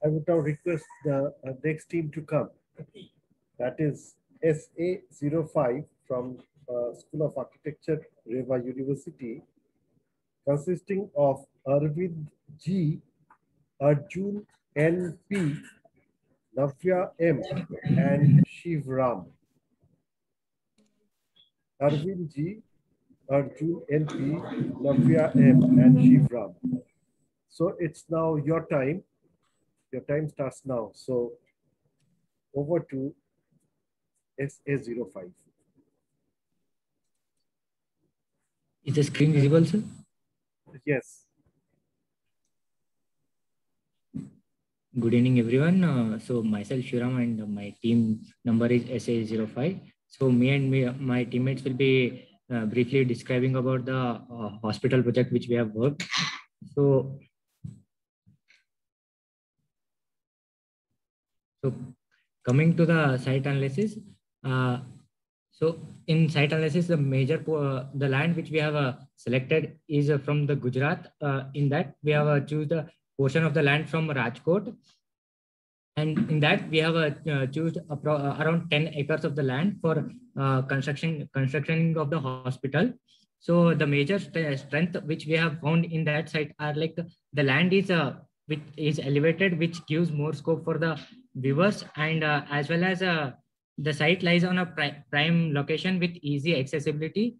I would now request the next team to come. That is SA05 from School of Architecture, Reva University, consisting of Arvind G, Arjun N.P., Navya M, and Shiv Ram. Arvind G, Arjun N.P., Navya M, and Shiv Ram. So it's now your time. Your time starts now. So over to SA05. Is the screen visible, sir? Yes. Good evening, everyone. So myself, Shiram, and my team number is SA05. So my teammates will be briefly describing about the hospital project which we have worked. So coming to the site analysis, so in site analysis, the the land which we have selected is from the Gujarat. In that, we have choose the portion of the land from Rajkot. And in that, we have choose around 10 acres of the land for construction of the hospital. So the major strength which we have found in that site are like the land which is elevated, which gives more scope for the viewers, and as well as the site lies on a prime location with easy accessibility,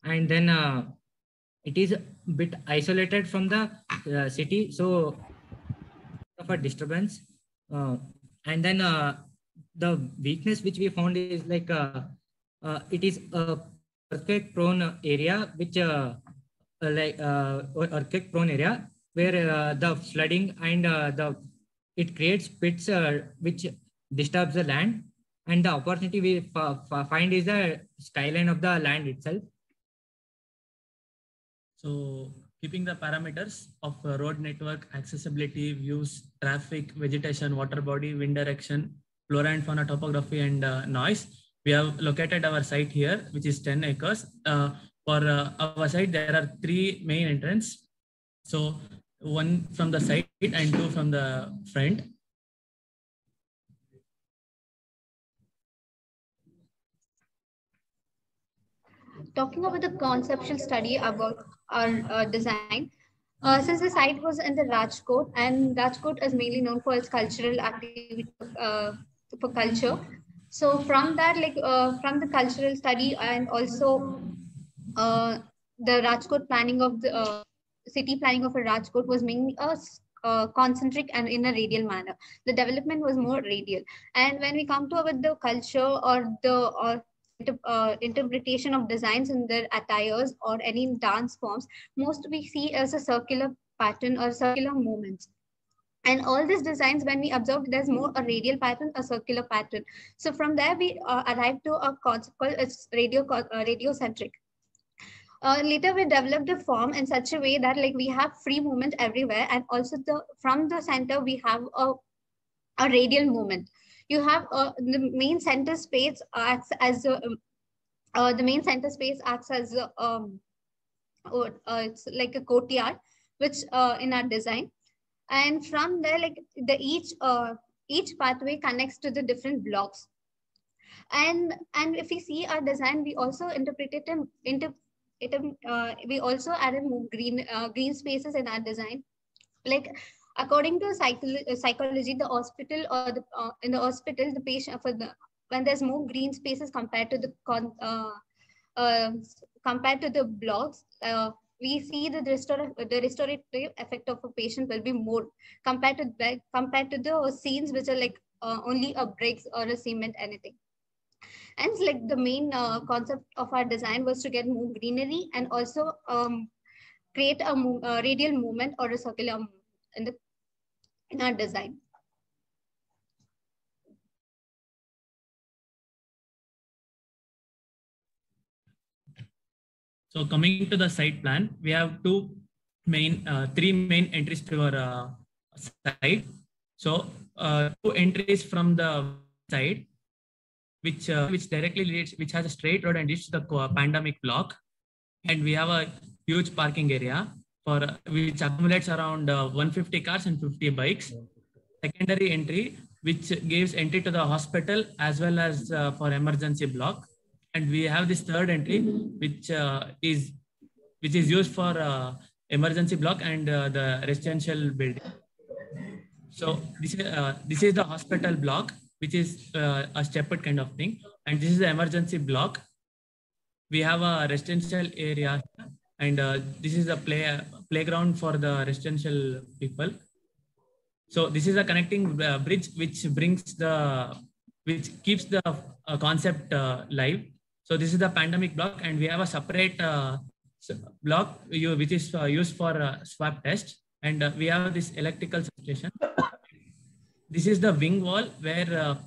and then it is a bit isolated from the city, so of a disturbance. And then the weakness which we found is like it is a earthquake prone area, which earthquake prone area where the flooding and it creates pits which disturbs the land, and the opportunity we find is the skyline of the land itself. So keeping the parameters of road network, accessibility, views, traffic, vegetation, water body, wind direction, flora and fauna topography, and noise, we have located our site here, which is 10 acres. For our site, there are 3 main entrances. So 1 from the side and 2 from the front. Talking about the conceptual study about our design, since the site was in the Rajkot, and Rajkot is mainly known for its cultural activity for culture. So from that, from the cultural study and also the Rajkot planning of the city planning of a Rajkot was mainly a concentric and in a radial manner. The development was more radial. And when we come to about the culture or the interpretation of designs in their attires or any dance forms, most we see as a circular pattern or circular movements. And all these designs, when we observe, there's more a radial pattern, a circular pattern. So from there, we arrive to a concept called it's radiocentric. Later, we developed the form in such a way that like we have free movement everywhere, and also from the center we have a radial movement. You have the main center space acts as the main center space acts as it's like a courtyard, which in our design, and from there like each pathway connects to the different blocks. And if we see our design, we also interpreted we also added more green spaces in our design. Like according to psychology, the hospital or in the hospital, the patient when there's more green spaces compared to the blocks, we see the restorative effect of a patient will be more compared to the scenes which are like only a bricks or a cement anything. And like the main concept of our design was to get more greenery and also create a radial movement or a circular movement in our design. So coming to the site plan, we have three main entries to our site. So 2 entries from the side, which directly leads, which has a straight road and leads to the pandemic block, and we have a huge parking area for which accumulates around 150 cars and 50 bikes. secondary entry, which gives entry to the hospital as well as for emergency block. And we have this third entry, which is used for emergency block and the residential building. So this is the hospital block, which is a stepped kind of thing, and this is the emergency block. We have a residential area, and this is a playground for the residential people. So this is a connecting bridge which keeps the concept live. So this is the pandemic block, and we have a separate block which is used for swab test, and we have this electrical substation. This is the wing wall where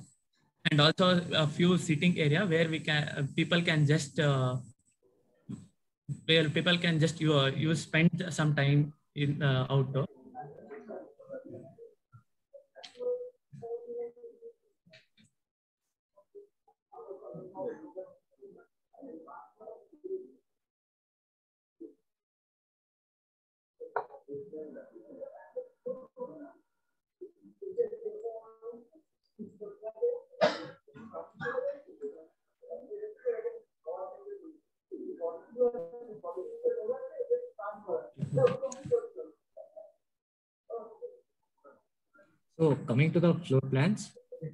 and also a few sitting area where we can people can just spend some time in outdoor. So coming to the floor plans, we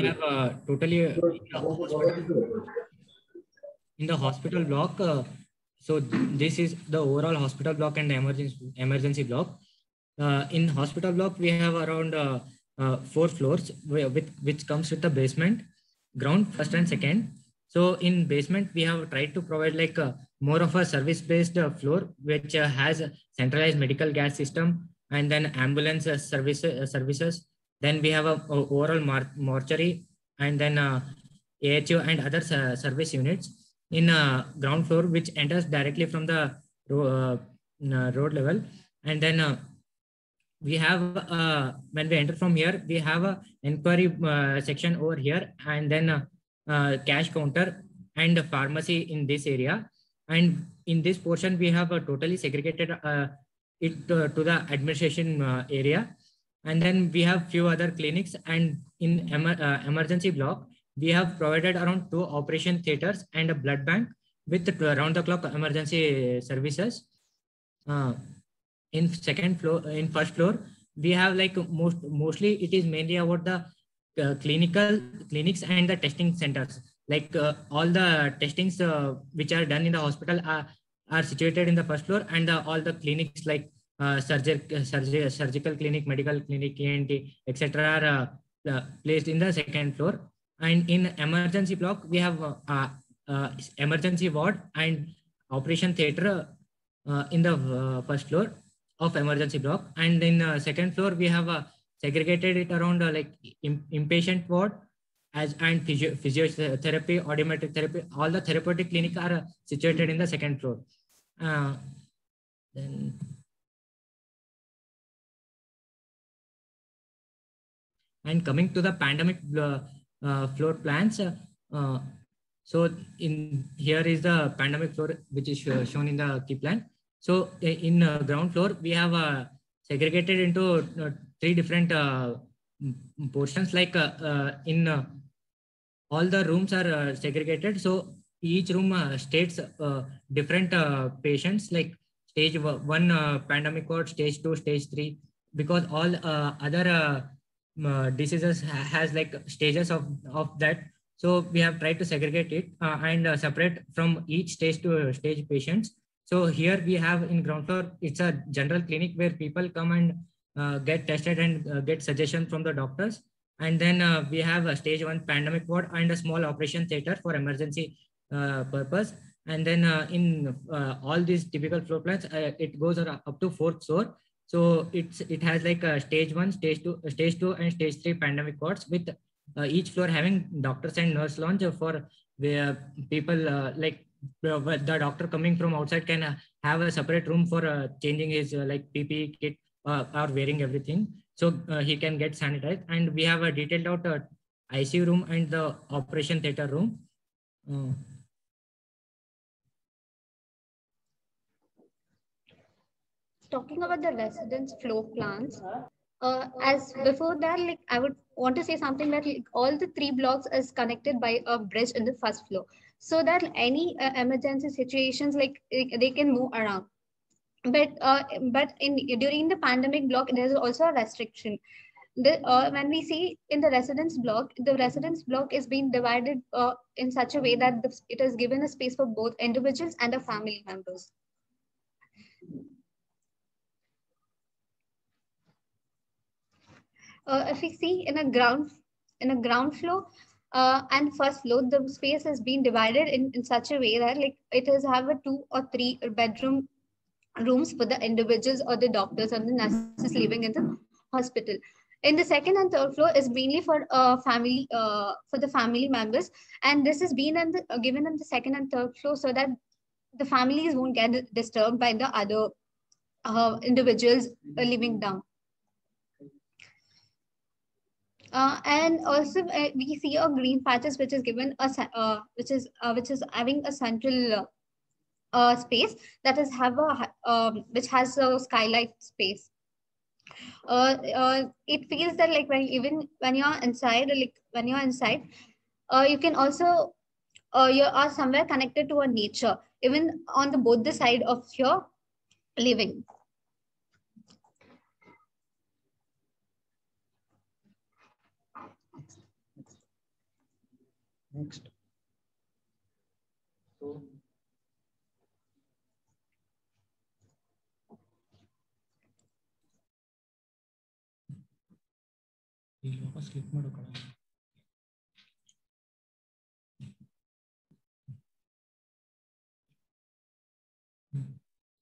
have totally in the hospital block. So this is the overall hospital block and the emergency block. In hospital block, we have around 4 floors which comes with the basement, ground, first and second. So in basement, we have tried to provide like more of a service-based floor, which has a centralized medical gas system, and then ambulance services. Then we have a overall mortuary, and then AHU and other service units in ground floor, which enters directly from the road level. And then we have when we enter from here, we have a inquiry section over here, and then cash counter and a pharmacy in this area. And in this portion, we have totally segregated it to the administration area. And then we have few other clinics, and in emergency block, we have provided around 2 operation theaters and a blood bank with round the clock emergency services. In first floor, we have like mostly it is mainly about the clinics and the testing centers. Like all the testings which are done in the hospital are situated in the first floor, and all the clinics like surgical clinic, medical clinic, ENT, etc. are placed in the second floor. And in emergency block, we have emergency ward and operation theater in the first floor of emergency block. And in second floor, we have segregated it around like inpatient ward and physiotherapy, audiometric therapy. All the therapeutic clinics are situated in the second floor. Then and coming to the pandemic floor plans, so in here is the pandemic floor which is shown in the key plan. So in ground floor, we have segregated into 3 different portions. Like in all the rooms are segregated. So each room states different patients, like stage 1 pandemic ward, stage 2, stage 3, because all other diseases has like stages of that. So we have tried to segregate it and separate from each stage to stage patients. So here we have in ground floor, it's a general clinic where people come and get tested and get suggestion from the doctors. And then we have a stage 1 pandemic ward and a small operation theater for emergency purpose. And then in all these typical floor plans, it goes up to 4th floor. So it has like stage 1, stage 2, and stage 3 pandemic wards, with each floor having doctors and nurse lounge for where people like the doctor coming from outside can have a separate room for changing his like PPE kit or wearing everything. So he can get sanitized. And we have a detailed out ICU room and the operation theater room. talking about the residence floor plans, as before that, like I would want to say something that like, all the 3 blocks is connected by a bridge in the first floor, so that any emergency situations like they can move around. But in during the pandemic block, there's also a restriction. When we see in the residence block is being divided in such a way that it is given a space for both individuals and the family members. If we see in a ground floor and first floor, the space has been divided in such a way that like it is have a 2 or 3 bedroom rooms for the individuals or the doctors or the nurses living in the hospital. In the second and third floor is mainly for the family members, and this is being given in the second and third floor so that the families won't get disturbed by the other individuals living down. And also we see a green patches which is given which is having a central space that is have a which has a skylight space. It feels that like even when you're inside, you can also you are somewhere connected to a nature, even on the both the side of your living. Next. So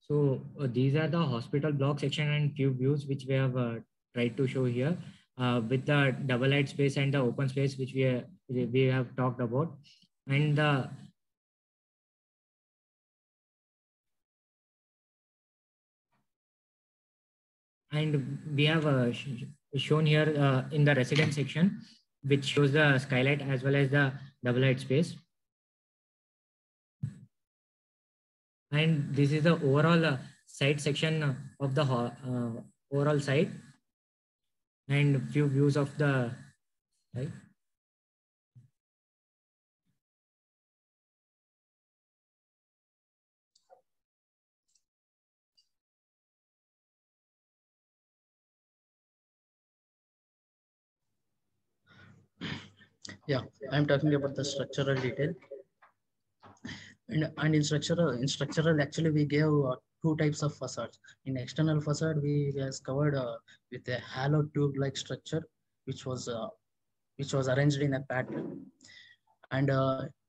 So these are the hospital block section and few views which we have tried to show here with the double light space and the open space which we have talked about, and the we have shown here in the residence section which shows the skylight as well as the double light space. And this is the overall site section of the overall site and few views of the site. yeah, I'm talking about the structural detail. And in structural, actually we gave 2 types of facades. In external facade, we was covered with a hollow tube-like structure, which was arranged in a pattern, and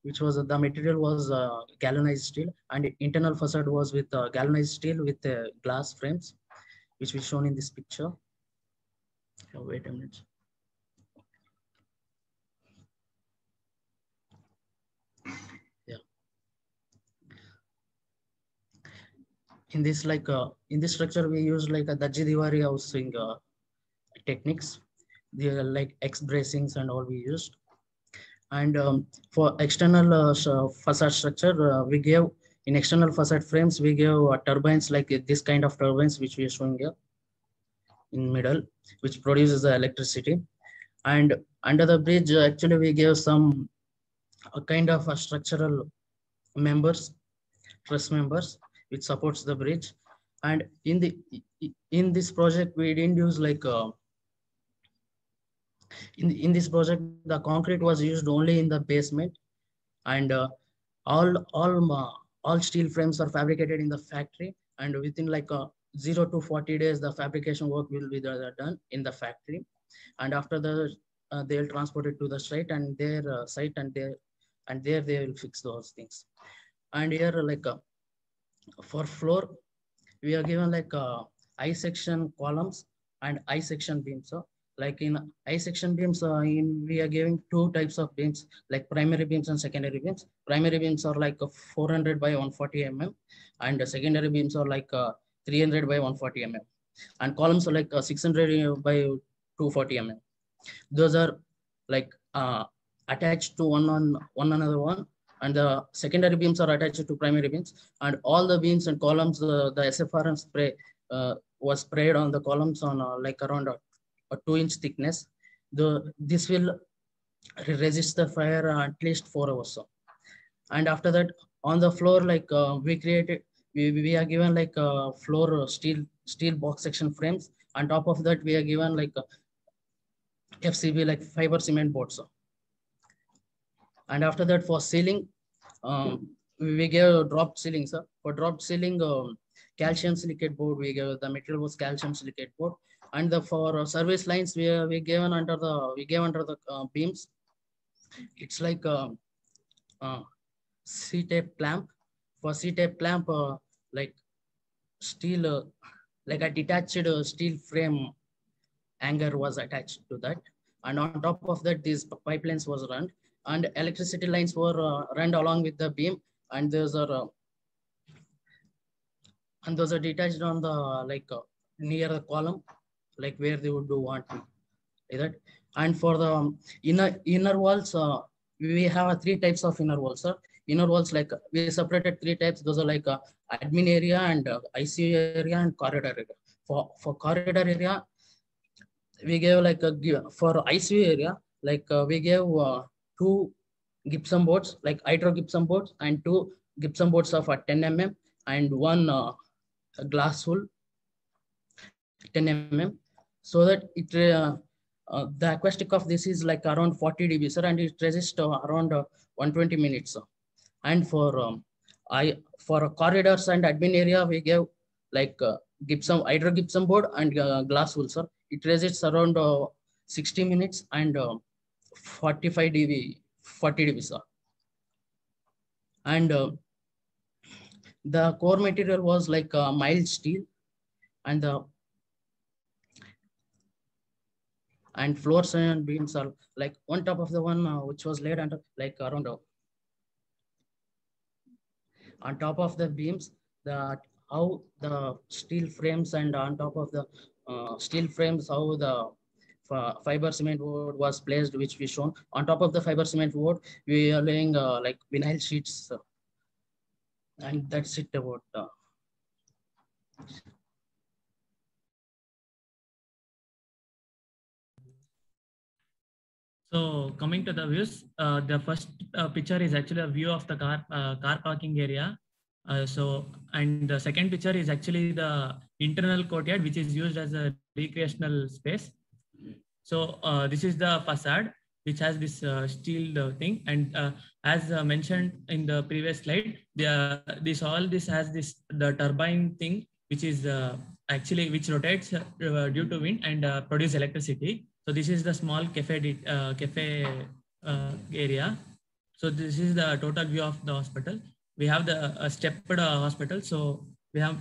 which was the material was galvanized steel, and internal facade was with galvanized steel with glass frames, which is shown in this picture. Oh, wait a minute. In this in this structure we use like a Daji Diwari housing techniques. They are like X bracings and all we used. And for external facade structure, we gave in external facade frames we gave turbines like this kind of turbines which we are showing here in middle, which produces the electricity. And under the bridge, actually we gave some kind of structural members, truss members, which supports the bridge. And in this project we didn't use like in this project the concrete was used only in the basement, and all steel frames are fabricated in the factory, and within like 0 to 40 days the fabrication work will be done in the factory, and after the they'll transport it to the site, and their site, and there they will fix those things. And here like for floor, we are given like I section columns and I section beams. So like in I section beams, we are giving 2 types of beams, like primary beams and secondary beams. Primary beams are like 400 by 140 mm, and secondary beams are like 300 by 140 mm, and columns are like 600 by 240 mm. Those are like attached to one another, and the secondary beams are attached to primary beams, and all the beams and columns, the SFRM spray was sprayed on the columns on like around a 2-inch thickness. This will resist the fire at least 4 hours. So. And after that, on the floor, like we are given like floor steel box section frames. On top of that, we are given like FCB like fiber cement boards. So. And after that, for ceiling, we gave dropped ceiling, sir. For dropped ceiling, calcium silicate board, we gave the material was calcium silicate board. And for service lines, we gave under the beams. It's like C-tape clamp. For C-tape clamp, like steel, like a detached steel frame hanger was attached to that. And on top of that, these pipelines was run, and electricity lines were run along with the beam, and those are detached on the like near the column, like where they would do want that. And for the inner walls, we have 3 types of inner walls, sir. Inner walls, like we separated 3 types. Those are like admin area and ICU area and corridor area. For corridor area, we gave like for ICU area, like we gave 2 gypsum boards, like hydro gypsum boards, and 2 gypsum boards of 10 mm and 1 glass wool 10 mm, so that it the acoustic of this is like around 40 dB, sir, and it resists around 120 minutes. And for for corridors and admin area, we gave like hydro gypsum board and glass wool, sir. It resists around 60 minutes and 45 dB, 40 dB, sir. And the core material was like mild steel, and floors and beams are like on top of the one which was laid under like around on top of the beams, how the steel frames, and on top of the steel frames, how the fiber cement board was placed, which we shown. On top of the fiber cement board, we are laying like vinyl sheets, and that's it about. So coming to the views, the first picture is actually a view of the car parking area. And the second picture is actually the internal courtyard, which is used as a recreational space. So this is the facade, which has this steel thing. And as mentioned in the previous slide, all this has the turbine thing, which is actually which rotates due to wind and produce electricity. So this is the small cafe area. So this is the total view of the hospital. We have the stepped hospital. So we have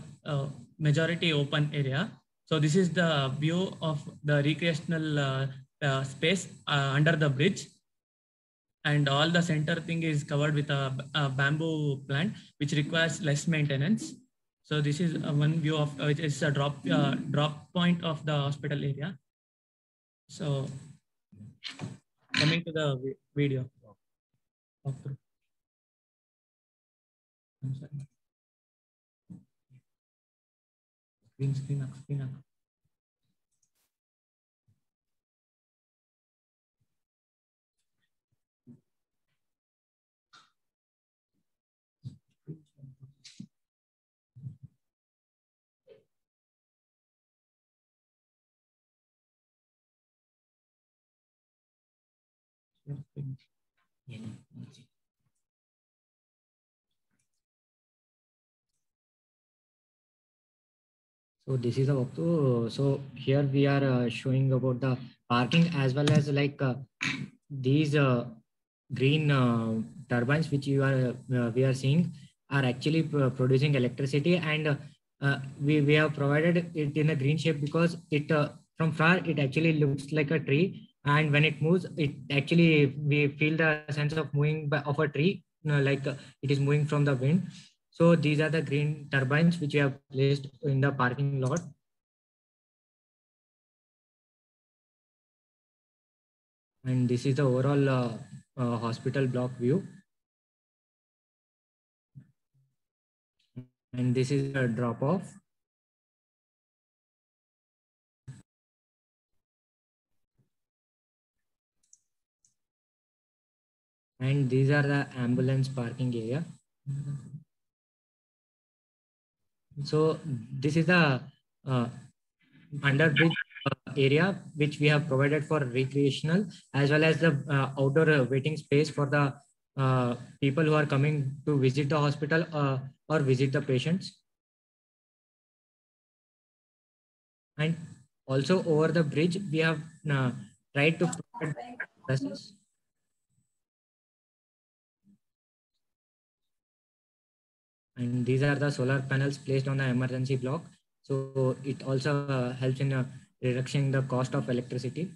majority open area. So this is the view of the recreational space under the bridge. And all the center thing is covered with a bamboo plant, which requires less maintenance. So this is one view of which is a drop point of the hospital area. So coming to the video. I'm sorry. Screen up. So this is a walkthrough. So here we are showing about the parking as well as like these green turbines which we are seeing are actually producing electricity, and we have provided it in a green shape because it from far it actually looks like a tree, and when it moves, it actually we feel the sense of moving of a tree, like it is moving from the wind. So these are the green turbines which we have placed in the parking lot. And this is the overall hospital block view. And this is a drop off. And these are the ambulance parking area. So this is the underbridge area which we have provided for recreational as well as the outdoor waiting space for the people who are coming to visit the hospital or visit the patients. And also over the bridge, we have tried to provide buses. And these are the solar panels placed on the emergency block. So it also helps in reducing the cost of electricity.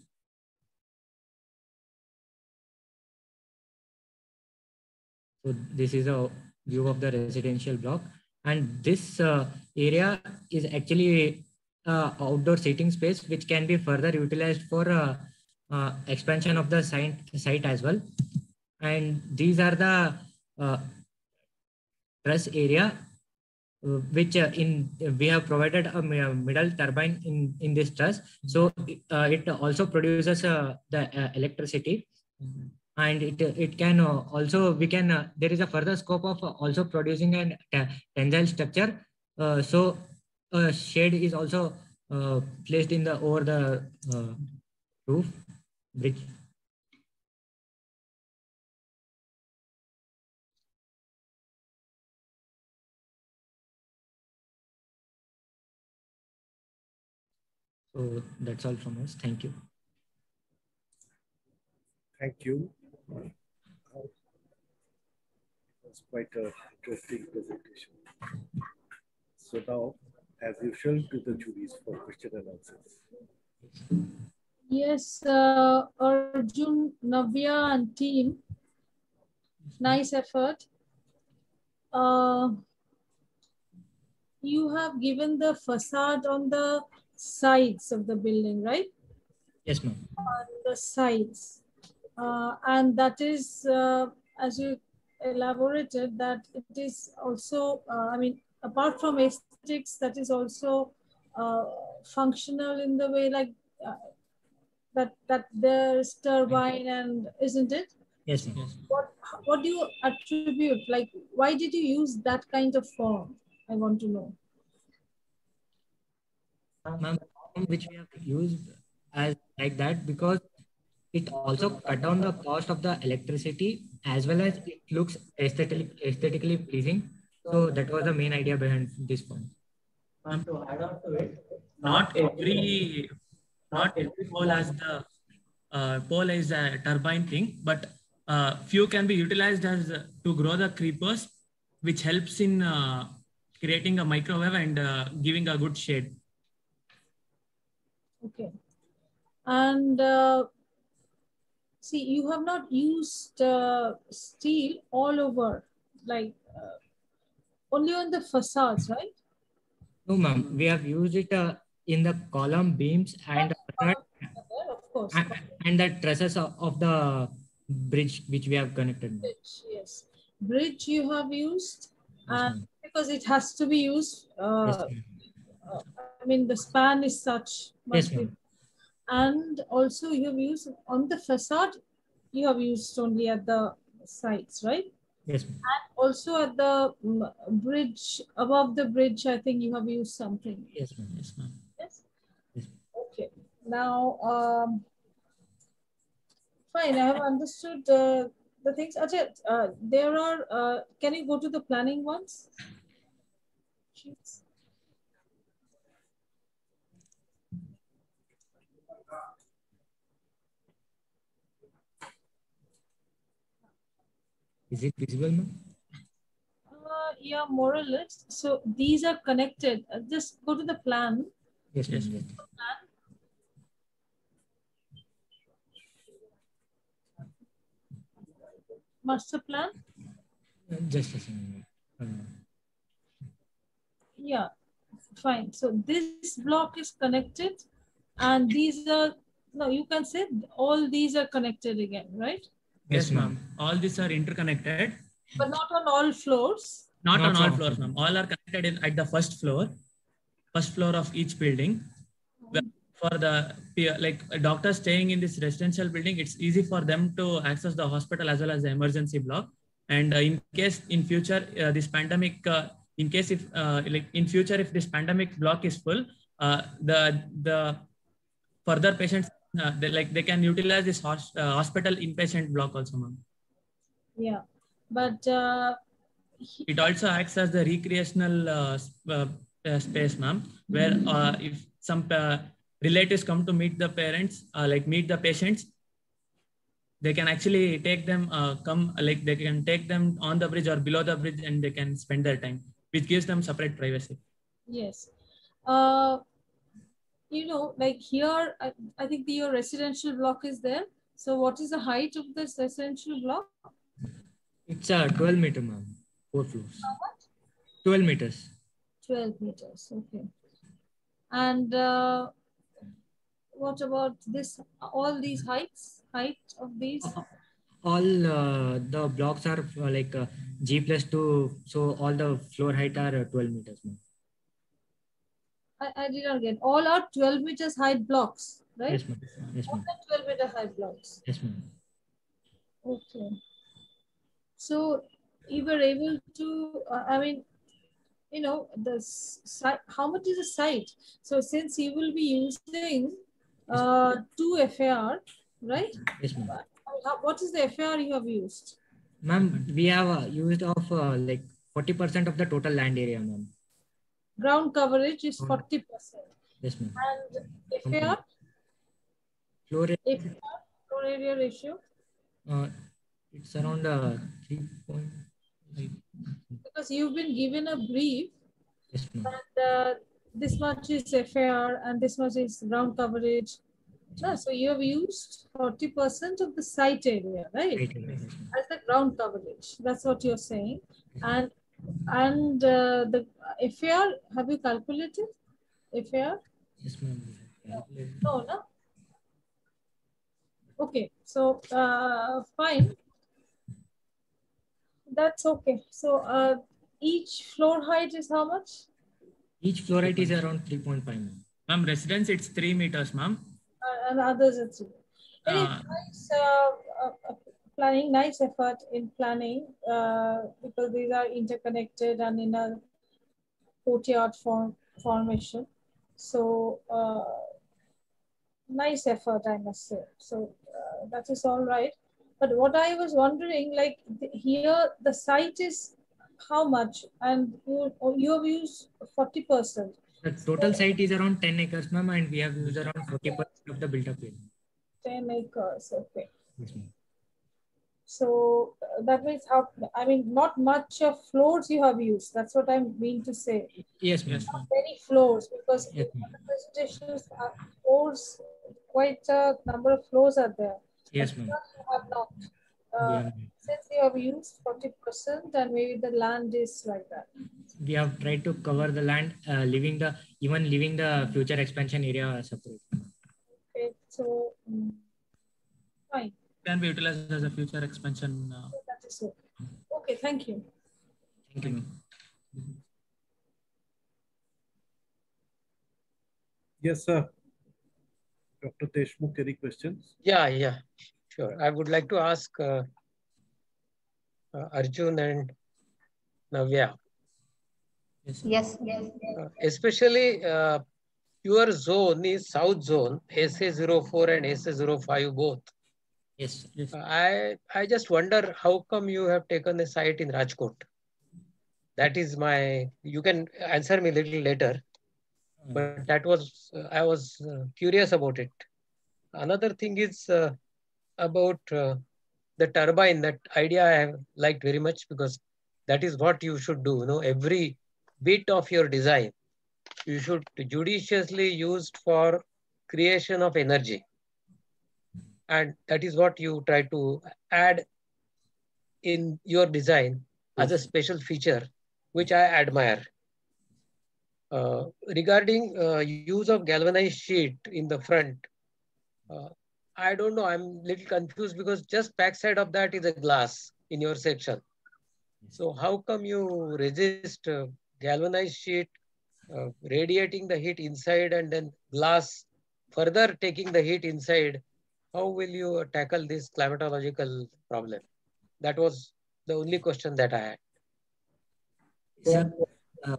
So this is a view of the residential block. And this area is actually outdoor seating space, which can be further utilized for expansion of the site as well. And these are the truss area, which we have provided a middle turbine in this truss. So it also produces the electricity. And it can also, we can, there is a further scope of also producing an tensile structure. So shade is also placed in the over the roof bridge. So that's all from us. Thank you. Thank you. It was quite an interesting presentation. So now, as usual, to the juries for question and answers. Yes, Arjun, Navya and team, nice effort. You have given the facade on the sides of the building, right? Yes, ma'am. On the sides. And that is, as you elaborated, that it is also, I mean, apart from aesthetics, that is also functional in the way like that there's turbine and isn't it? Yes, ma'am. What do you attribute? Like, why did you use that kind of form? I want to know. Ma'am, which we have used as like that because it also cut down the cost of the electricity as well as it looks aesthetically pleasing. So that was the main idea behind this form. To add on to it, not every pole has the pole is a turbine thing, but few can be utilized as to grow the creepers, which helps in creating a microwave and giving a good shade. Okay. And see, you have not used steel all over, like only on the facades, right? No, ma'am. We have used it in the column beams and of course. And the trusses of the bridge which we have connected. Bridge, yes. Bridge you have used, Yes, because it has to be used. Yes, I mean, the span is such. Yes, and also you have used on the facade, you have used only at the sides, right? Yes. And also at the bridge, above the bridge, I think you have used something. Yes, ma'am. Yes, ma'am. Yes? Yes. Okay. Now, fine, I have understood the things. Ajay, there are, can you go to the planning ones? Sheets. Is it visible, ma'am? Yeah, more or less. So these are connected. Just go to the plan. Yes, yes. Master plan. Just a second. Yeah, fine. So this block is connected, and these are, no, you can say all these are connected again, right? Yes, ma'am. All these are interconnected. But not on all floors. Not on all floors, ma'am. All are connected at the first floor of each building. for the doctors staying in this residential building, it's easy for them to access the hospital as well as the emergency block. And in case in future this pandemic, in case if in future if this pandemic block is full, the further patients they can utilize this hospital inpatient block also, ma'am. Yeah, but it also acts as the recreational space, ma'am, where if some relatives come to meet the parents, meet the patients, they can actually take them, they can take them on the bridge or below the bridge, and they can spend their time, which gives them separate privacy. Yes. You know, like here, I think your residential block is there. So what is the height of this residential block? It's 12 meter, ma'am. 4 floors. How much? 12 meters. 12 meters, okay. And what about this, all these heights, height of these? All the blocks are G+2, so all the floor height are 12 meters, ma'am. I did not get. All are 12 meters height blocks, right? Yes, ma'am. Yes, ma'am. 12 meter height blocks. Yes, ma'am. Okay. So you were able to, I mean, you know, the site, how much is the site? So since you will be using 2 FAR, right? Yes, ma'am. What is the FAR you have used? Ma'am, we have used of 40% of the total land area, ma'am. Ground coverage is 40%. Yes, ma'am. And FAR? Floor area? Floor area ratio? It's around 3.8. Because you've been given a brief, yes, and this much is FAR and this much is ground coverage. No, so you have used 40% of the site area, right? As the ground coverage. That's what you're saying. And the FAR, have you calculated FAR? Yes, ma'am. No, no. Okay, so fine. That's okay. So each floor height is how much? Each floor height is around 3.5, ma'am. Ma'am, residence it's 3 meters, ma'am. And others it's nice planning, nice effort in planning because these are interconnected and in a courtyard formation. So nice effort, I must say. So that is all right. But what I was wondering, like here, the site is how much, and you have used 40%. The total site is around 10 acres, ma'am, and we have used around 40% of the built-up area. 10 acres, okay. Yes, ma'am. So that means how, I mean, not much of floors you have used. That's what I'm meaning to say. Yes, ma'am. Not many floors, because yes, in the presentations, floors, quite a number of floors are there. Yes, ma'am. Have not. Since you have used 40% and maybe the land is like that. We have tried to cover the land, leaving the future expansion area separate. Okay, so fine. Can be utilized as a future expansion. So that is okay. Okay, thank you. Thank you. Yes, sir. Dr. Deshmukh, any questions? Yeah, sure. I would like to ask Arjun and Navya. Yes. Especially your zone is South Zone, SA04 and SA05 both. Yes. I just wonder how come you have taken a site in Rajkot? That is my, you can answer me a little later, but that was, I was curious about it. Another thing is about the turbine. That idea I have liked very much, because that is what you should do. You know, every bit of your design, you should judiciously use for creation of energy. And that is what you try to add in your design as a special feature, which I admire. Regarding use of galvanized sheet in the front, I don't know, I'm a little confused, because just backside of that is a glass in your section. So how come you resist galvanized sheet radiating the heat inside and then glass further taking the heat inside, how will you tackle this climatological problem? That was the only question that I had. Sir, uh,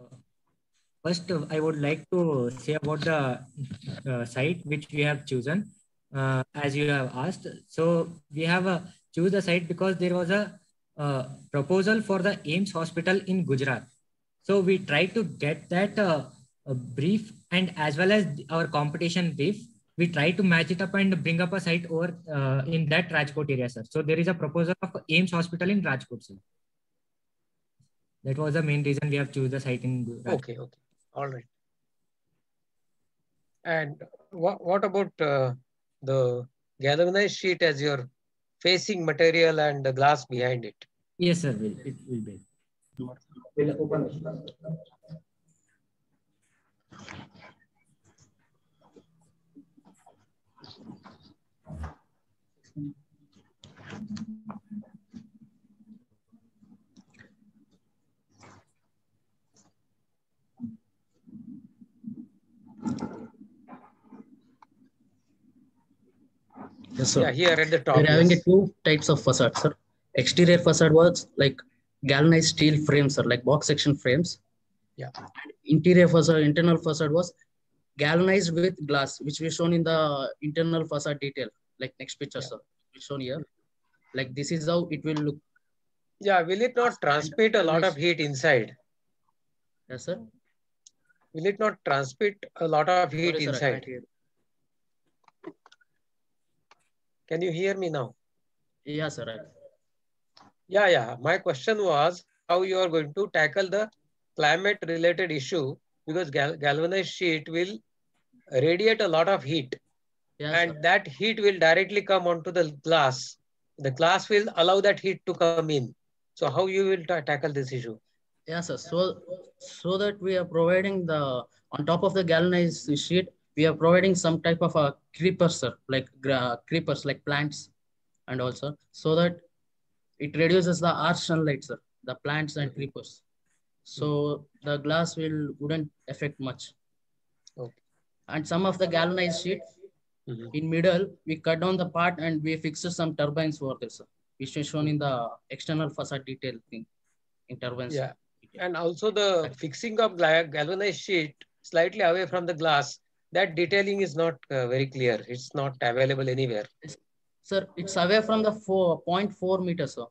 first, I would like to say about the site which we have chosen, as you have asked. So we have choose the site because there was a proposal for the AIIMS hospital in Gujarat. So we tried to get that brief, and as well as our competition brief, we try to match it up and bring up a site over in that Rajkot area, sir. So there is a proposal of AIIMS hospital in Rajkot, sir. That was the main reason we have choose the site in Rajkot. Okay, okay, all right. And what about the galvanized sheet as your facing material and the glass behind it? Yes, sir. It will be. We'll open it. Yes, sir. Yeah, here at the top. We're having yes. two types of facade, sir. Exterior facade was like galvanized steel frames, sir, like box section frames. Yeah. Interior facade, internal facade was galvanized with glass, which we shown in the internal facade detail, like next picture, Yeah. sir. We shown here. Like this is how it will look. Yeah, will it not transmit a lot of heat inside? Yes, sir. Will it not transmit a lot of heat Sorry, sir, I inside? can't hear. Can you hear me now? Yeah, sir. Yeah, yeah. My question was how you are going to tackle the climate related issue, because galvanized sheet will radiate a lot of heat. Yes, and sir. that heat will directly come onto the glass. The glass will allow that heat to come in. So how you will tackle this issue? Yes, sir. So that we are providing the, on top of the galvanized sheet, we are providing some type of a creepers, sir, like creepers, like plants, and also so that it reduces the harsh sunlight, sir, the plants and creepers. So the glass wouldn't affect much. Okay. And some of the galvanized sheet in middle, we cut down the part and we fix some turbines for this, sir, which is shown in the external facade detail thing in turbines. Yeah. And also the fixing of galvanized sheet slightly away from the glass, that detailing is not very clear. It's not available anywhere. Sir, it's away from the 0.4 meters, sir.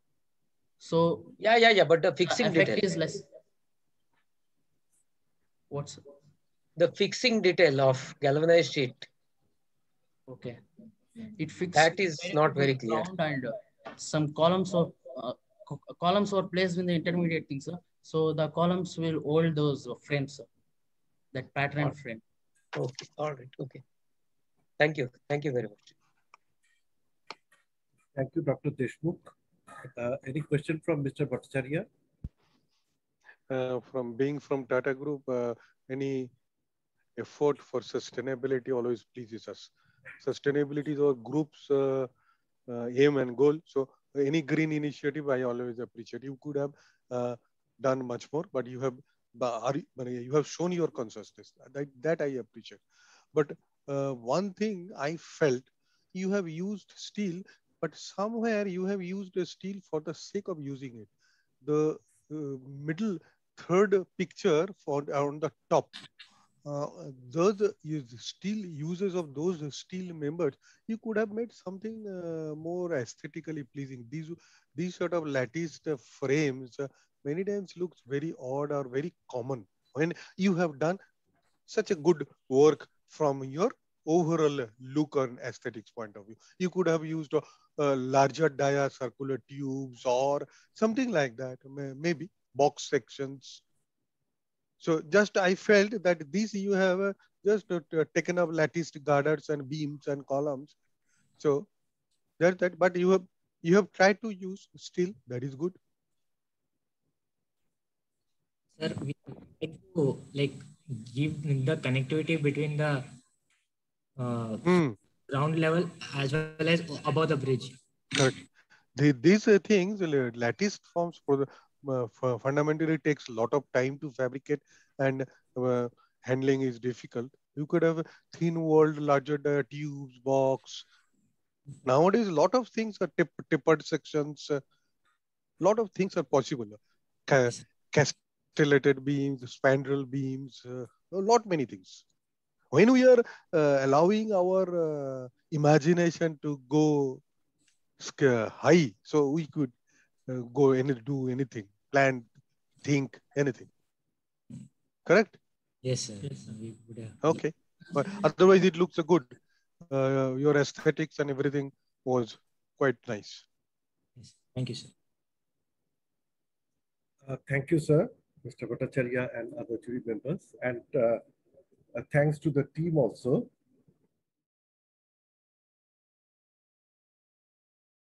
So yeah, but the fixing effect detail is less. What's the fixing detail of galvanized sheet? Okay, it fixed. That is not very clear. And some columns of columns were placed in the intermediate thing, sir. So the columns will hold those frames, sir. That pattern frame. Okay, all right, okay. Thank you very much. Thank you, Dr. Deshmukh. Any question from Mr. Bhattacharya? From being from Tata Group, any effort for sustainability always pleases us. Sustainability is our group's aim and goal. So any green initiative, I always appreciate. You could have done much more, but you have shown your consciousness. That I appreciate. But one thing I felt, you have used steel, but somewhere you have used steel for the sake of using it. The middle third picture on the top, those steel uses of those steel members, you could have made something more aesthetically pleasing. These sort of latticed frames many times looks very odd or very common when you have done such a good work from your overall look and aesthetics point of view. You could have used larger dia circular tubes or something like that, maybe box sections. So just I felt that these you have just taken up latticed girders and beams and columns. So that, but you have tried to use steel. That is good. Sir, we like to give the connectivity between the ground level as well as above the bridge. Correct. These things, lattice forms fundamentally takes a lot of time to fabricate, and handling is difficult. You could have a thin walled, larger tubes, box. Nowadays, a lot of things are tapered sections. A lot of things are possible. Castellated beams, spandrel beams, a lot many things. When we are allowing our imagination to go high, so we could go and do anything, plan, think, anything. Correct? Yes, sir. Yes, sir. We would have. Okay. But otherwise, it looks good. Your aesthetics and everything was quite nice. Yes. Thank you, sir. Thank you, sir, Mr. Bhattacharya and other jury members. And thanks to the team also